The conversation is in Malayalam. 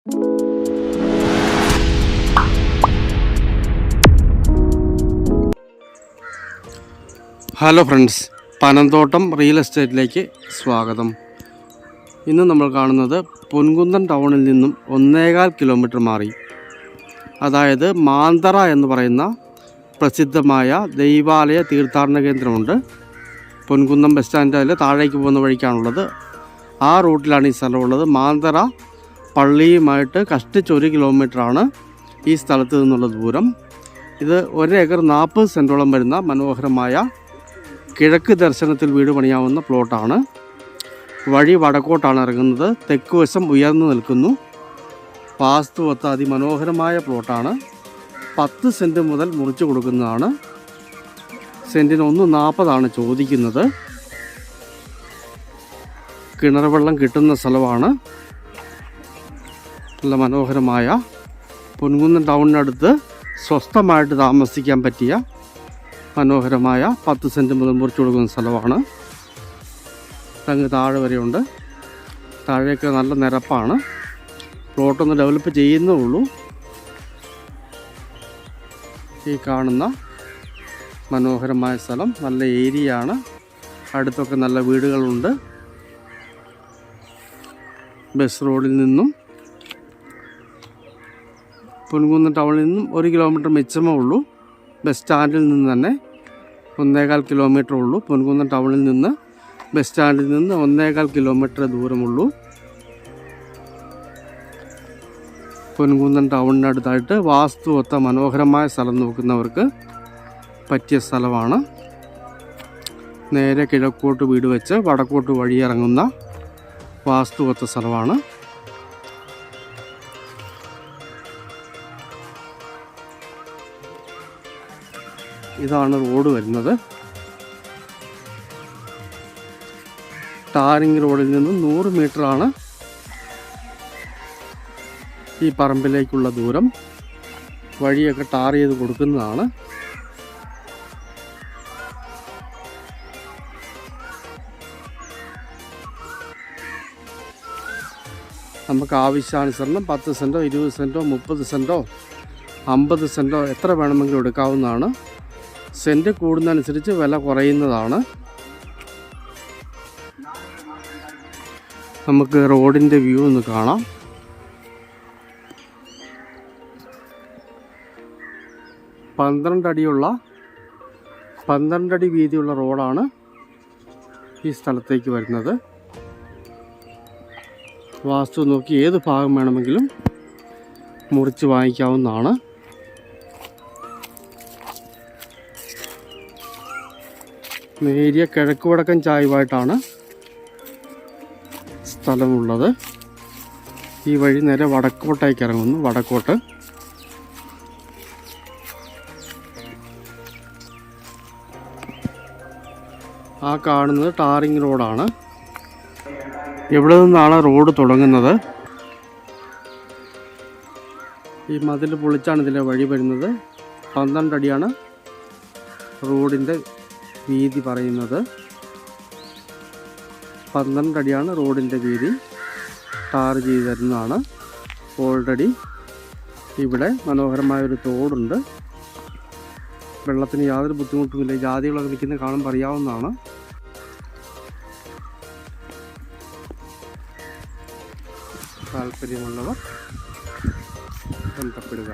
ഹലോ ഫ്രണ്ട്സ്, പനന്തോട്ടം റിയൽ എസ്റ്റേറ്റിലേക്ക് സ്വാഗതം. ഇന്ന് നമ്മൾ കാണുന്നത് പൊൻകുന്നം ടൗണിൽ നിന്നും 1.25 കിലോമീറ്റർ മാറി, അതായത് മാന്തറ എന്ന് പറയുന്ന പ്രസിദ്ധമായ ദൈവാലയ തീർത്ഥാടന കേന്ദ്രമുണ്ട്. പൊൻകുന്നം ബസ് സ്റ്റാൻഡിൽ താഴേക്ക് പോകുന്ന വഴിക്കാണുള്ളത്. ആ റൂട്ടിലാണ് ഈ സ്ഥലമുള്ളത്. മാന്തറ പള്ളിയുമായിട്ട് കഷ്ടിച്ച് 1 കിലോമീറ്ററാണ് ഈ സ്ഥലത്ത് നിന്നുള്ള ദൂരം. ഇത് 1 ഏക്കർ 40 സെൻറ്റോളം വരുന്ന മനോഹരമായ കിഴക്ക് ദർശനത്തിൽ വീട് പണിയാവുന്ന പ്ലോട്ടാണ്. വഴി വടക്കോട്ടാണ് ഇറങ്ങുന്നത്. തെക്ക് വശം ഉയർന്നു നിൽക്കുന്നു. വാസ്തുവൊത്ത അതിമനോഹരമായ പ്ലോട്ടാണ്. 10 സെൻറ്റ് മുതൽ മുറിച്ച് കൊടുക്കുന്നതാണ്. സെൻറ്റിന് 1.40 ചോദിക്കുന്നത്. കിണർ വെള്ളം കിട്ടുന്ന സ്ഥലമാണ്. നല്ല മനോഹരമായ പൊൻകുന്നം ടൗണിനടുത്ത് സ്വസ്ഥമായിട്ട് താമസിക്കാൻ പറ്റിയ മനോഹരമായ 10 സെൻറ്റ് മുതൽ മുറിച്ച് കൊടുക്കുന്ന സ്ഥലമാണ്. അങ്ങ് താഴെ വരെയുണ്ട്. താഴെയൊക്കെ നല്ല നിരപ്പാണ്. പ്ലോട്ടൊന്ന് ഡെവലപ്പ് ചെയ്യുന്നേ ഉള്ളൂ. ഈ കാണുന്ന മനോഹരമായ സ്ഥലം നല്ല ഏരിയയാണ്. അടുത്തൊക്കെ നല്ല വീടുകളുണ്ട്. ബസ് റോഡിൽ നിന്നും പൊൻകുന്നം ടൗണിൽ നിന്നും 1 കിലോമീറ്റർ മിച്ചമേ ഉള്ളൂ. ബസ് സ്റ്റാൻഡിൽ നിന്ന് തന്നെ 1.25 കിലോമീറ്റർ ഉള്ളൂ. പൊൻകുന്നം ടൗണിൽ നിന്ന് ബസ് സ്റ്റാൻഡിൽ നിന്ന് 1.25 കിലോമീറ്റർ ദൂരമുള്ളൂ. പൊൻകുന്നം ടൗണിനടുത്തായിട്ട് വാസ്തുവൊത്ത മനോഹരമായ സ്ഥലം നോക്കുന്നവർക്ക് പറ്റിയ സ്ഥലമാണ്. നേരെ കിഴക്കോട്ട് വീട് വെച്ച് വടക്കോട്ട് വഴിയിറങ്ങുന്ന വാസ്തുവൊത്ത സ്ഥലമാണ്. ഇതാണ് റോഡ് വരുന്നത്. ടാറിങ് റോഡിൽ നിന്നും 100 മീറ്ററാണ് ഈ പറമ്പിലേക്കുള്ള ദൂരം. വഴിയൊക്കെ ടാർ ചെയ്ത് കൊടുക്കുന്നതാണ്. നമുക്ക് ആവശ്യാനുസരണം 10 സെൻറ്റോ 20 സെൻറ്റോ 30 സെൻറ്റോ 50 സെൻറ്റോ എത്ര വേണമെങ്കിലും എടുക്കാവുന്നതാണ്. സെൻറ്റ് കൂടുന്നതനുസരിച്ച് വില കുറയുന്നതാണ്. നമുക്ക് റോഡിൻ്റെ വ്യൂ ഒന്ന് കാണാം. പന്ത്രണ്ട് അടി വീതിയുള്ള റോഡാണ് ഈ സ്ഥലത്തേക്ക് വരുന്നത്. വാസ്തു നോക്കി ഏത് ഭാഗം വേണമെങ്കിലും മുറിച്ച് വാങ്ങിക്കാവുന്നതാണ്. നേരിയ കിഴക്ക് വടക്കൻ ചായ്വായിട്ടാണ് സ്ഥലമുള്ളത്. ഈ വഴി നേരെ വടക്കോട്ടേക്ക് ഇറങ്ങുന്നു. വടക്കോട്ട് ആ കാണുന്നത് ടാറിങ് റോഡാണ്. ഇവിടെ നിന്നാണ് റോഡ് തുടങ്ങുന്നത്. ഈ മതിൽ പൊളിച്ചാണ് ഇതിലെ വഴി വരുന്നത്. 12 അടിയാണ് റോഡിൻ്റെ വീതി പറയുന്നത്. 12 അടിയാണ് റോഡിൻ്റെ വീതി. ടാർ ചെയ്ത് തരുന്നതാണ്. ഓൾറെഡി ഇവിടെ മനോഹരമായൊരു തോടുണ്ട്. വെള്ളത്തിന് യാതൊരു ബുദ്ധിമുട്ടുമില്ല. ജാതികളൊക്കെ നിൽക്കുന്നത് കാണുമ്പോൾ അറിയാവുന്നതാണ്. താല്പര്യമുള്ളവർ ബന്ധപ്പെടുക.